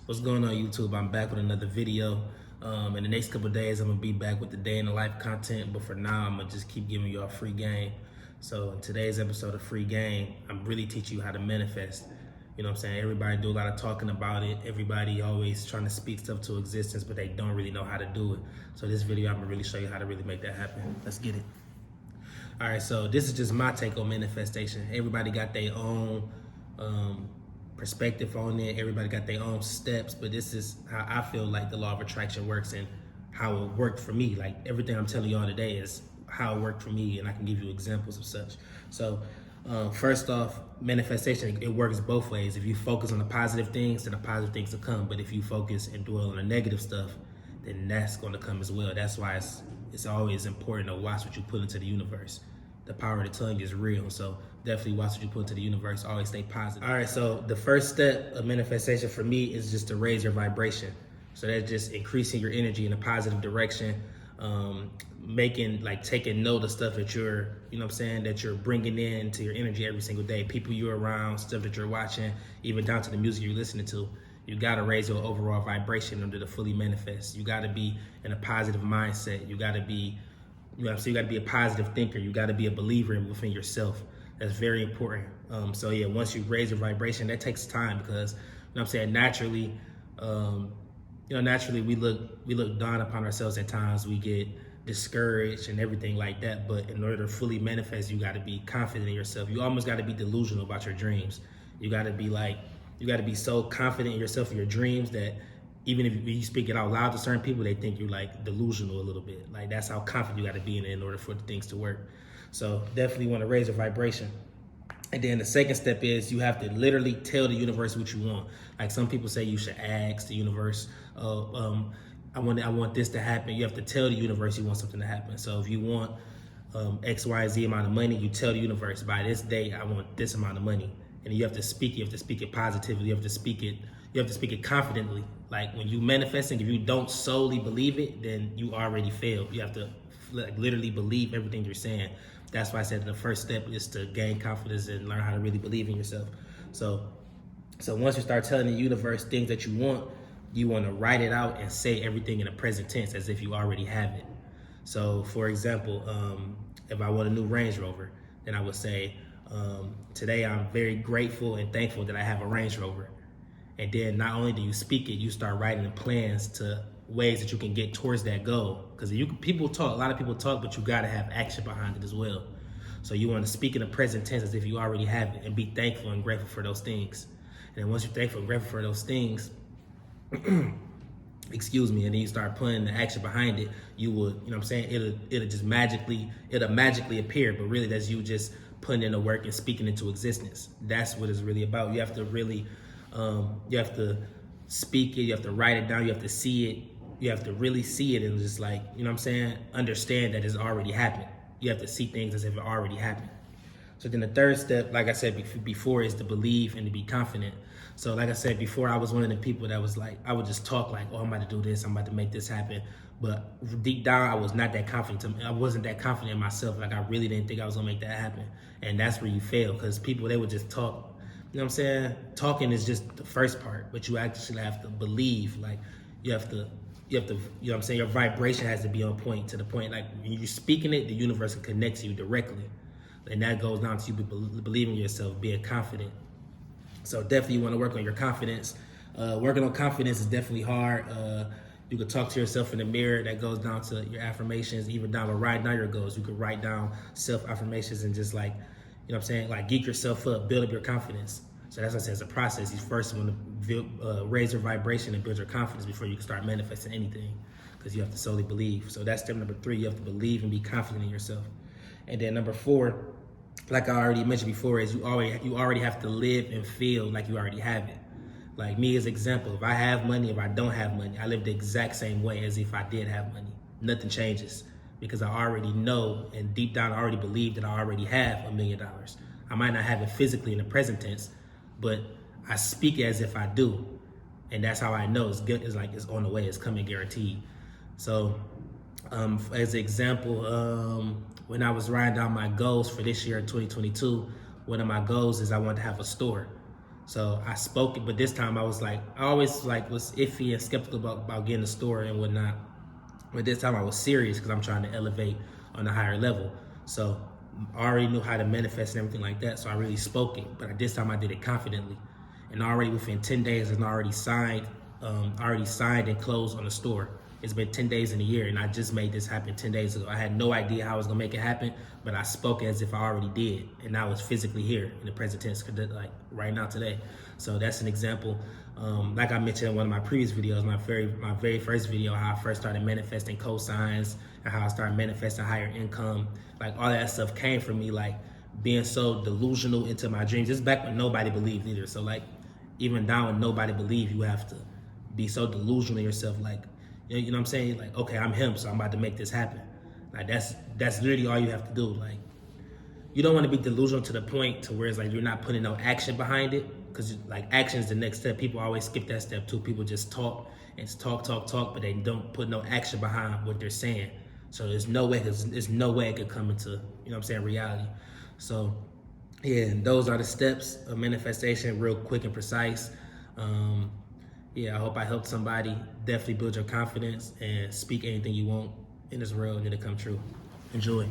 What's going on, YouTube? I'm back with another video. In the next couple of days, I'm gonna be back with the day in the life content, but for now, I'm gonna just keep giving y'all free game. So in today's episode of Free Game, I'm really teaching you how to manifest. You know what I'm saying? Everybody do a lot of talking about it. Everybody always trying to speak stuff to existence, but they don't really know how to do it. So this video, I'm gonna really show you how to really make that happen. Let's get it. All right, so this is just my take on manifestation. Everybody got their own perspective on it. Everybody got their own steps, but this is how I feel like the law of attraction works and how it worked for me. Like everything I'm telling y'all today is how it worked for me, and I can give you examples of such. So first off, manifestation, it works both ways. If you focus on the positive things, then the positive things will come. But if you focus and dwell on the negative stuff, then that's going to come as well. That's why it's always important to watch what you put into the universe. The power of the tongue is real, so definitely watch what you put into the universe. Always stay positive. All right, so the first step of manifestation for me is just to raise your vibration. So that's just increasing your energy in a positive direction, taking note of stuff that you're, you know what I'm saying, that you're bringing into your energy every single day, people you're around, stuff that you're watching, even down to the music you're listening to. You gotta raise your overall vibration in order to fully manifest. You gotta be in a positive mindset. You gotta be, you gotta be a positive thinker. You gotta be a believer within yourself. That's very important. So yeah, once you raise your vibration, that takes time because, you know what I'm saying, naturally, naturally we look down upon ourselves at times. We get discouraged and everything like that. But in order to fully manifest, you gotta be confident in yourself. You almost gotta be delusional about your dreams. You gotta be so confident in yourself and your dreams that even if you speak it out loud to certain people, they think you're like delusional a little bit. Like that's how confident you got to be in order for the things to work. So definitely want to raise your vibration. And then the second step is you have to literally tell the universe what you want. Like some people say you should ask the universe, I want this to happen. You have to tell the universe you want something to happen. So if you want X, Y, Z amount of money, you tell the universe by this day I want this amount of money. And you have to speak it. You have to speak it positively. You have to speak it confidently. Like when you manifesting, if you don't solely believe it, then you already failed. You have to literally believe everything you're saying. That's why I said the first step is to gain confidence and learn how to really believe in yourself. So once you start telling the universe things that you want to write it out and say everything in the present tense as if you already have it. So for example, if I want a new Range Rover, then I would say, today I'm very grateful and thankful that I have a Range Rover. And then not only do you speak it, you start writing the plans to ways that you can get towards that goal. Because a lot of people talk, but you gotta have action behind it as well. So you want to speak in the present tense as if you already have it and be thankful and grateful for those things. And then once you're thankful and grateful for those things, excuse me, and then you start putting the action behind it, you would, you know what I'm saying, it'll magically appear, but really that's you just putting in the work and speaking into existence. That's what it's really about. You have to really you have to speak it, you have to write it down, you have to see it, you have to really see it and just like, you know what I'm saying, understand that it's already happened. You have to see things as if it already happened. So then the third step, like I said before, is to believe and to be confident. So like I said before, I was one of the people that was like, I would just talk like, oh, I'm about to do this, I'm about to make this happen. But deep down, I was not that confident. I wasn't that confident in myself. Like I really didn't think I was gonna make that happen. And that's where you fail, because people, they would just talk. You know what I'm saying? Talking is just the first part, but you actually have to believe. Like you have to, you know what I'm saying? Your vibration has to be on point, to the point, like when you're speaking it, the universe can connect to you directly. And that goes down to you believing in yourself, being confident. So definitely you want to work on your confidence. Working on confidence is definitely hard. You could talk to yourself in the mirror. That goes down to your affirmations, even down to write down your goals. You could write down self-affirmations and just like, you know what I'm saying, like geek yourself up, build up your confidence. So that's what I said, it's a process. You first want to raise your vibration and build your confidence before you can start manifesting anything, because you have to solely believe. So that's step number 3. You have to believe and be confident in yourself. And then number 4, like I already mentioned before, is you already have to live and feel like you already have it. Like me as example, if I have money, if I don't have money, I live the exact same way as if I did have money. Nothing changes, because I already know and deep down I already believe that I already have $1 million. I might not have it physically in the present tense, but I speak it as if I do. And that's how I know it's good. It's like it's on the way, it's coming guaranteed. So as an example, when I was writing down my goals for this year, 2022, one of my goals is I wanted to have a store. So I spoke it, but this time I was like, I always like was iffy and skeptical about getting the store and whatnot. But this time I was serious because I'm trying to elevate on a higher level. So I already knew how to manifest and everything like that. So I really spoke it, but this time I did it confidently. And already within 10 days, it's already signed and closed on the store. It's been 10 days in a year, and I just made this happen 10 days ago. I had no idea how I was gonna make it happen, but I spoke as if I already did, and now it's physically here in the present tense, like right now today. So that's an example. Like I mentioned in one of my previous videos, my very first video, how I first started manifesting cosigns and how I started manifesting higher income. Like all that stuff came from me, like being so delusional into my dreams. This is back when nobody believed either. So like even now when nobody believed, you have to be so delusional in yourself, like, you know what I'm saying? Like, okay, I'm him, so I'm about to make this happen. Like that's literally all you have to do. Like, you don't want to be delusional to the point to where it's like you're not putting no action behind it, because like action is the next step. People always skip that step too. People just talk and talk, but they don't put no action behind what they're saying. So there's no way it could come into, you know what I'm saying, reality. So yeah, and those are the steps of manifestation, real quick and precise. Yeah, I hope I helped somebody. Definitely build your confidence and speak anything you want in this world and it'll come true. Enjoy.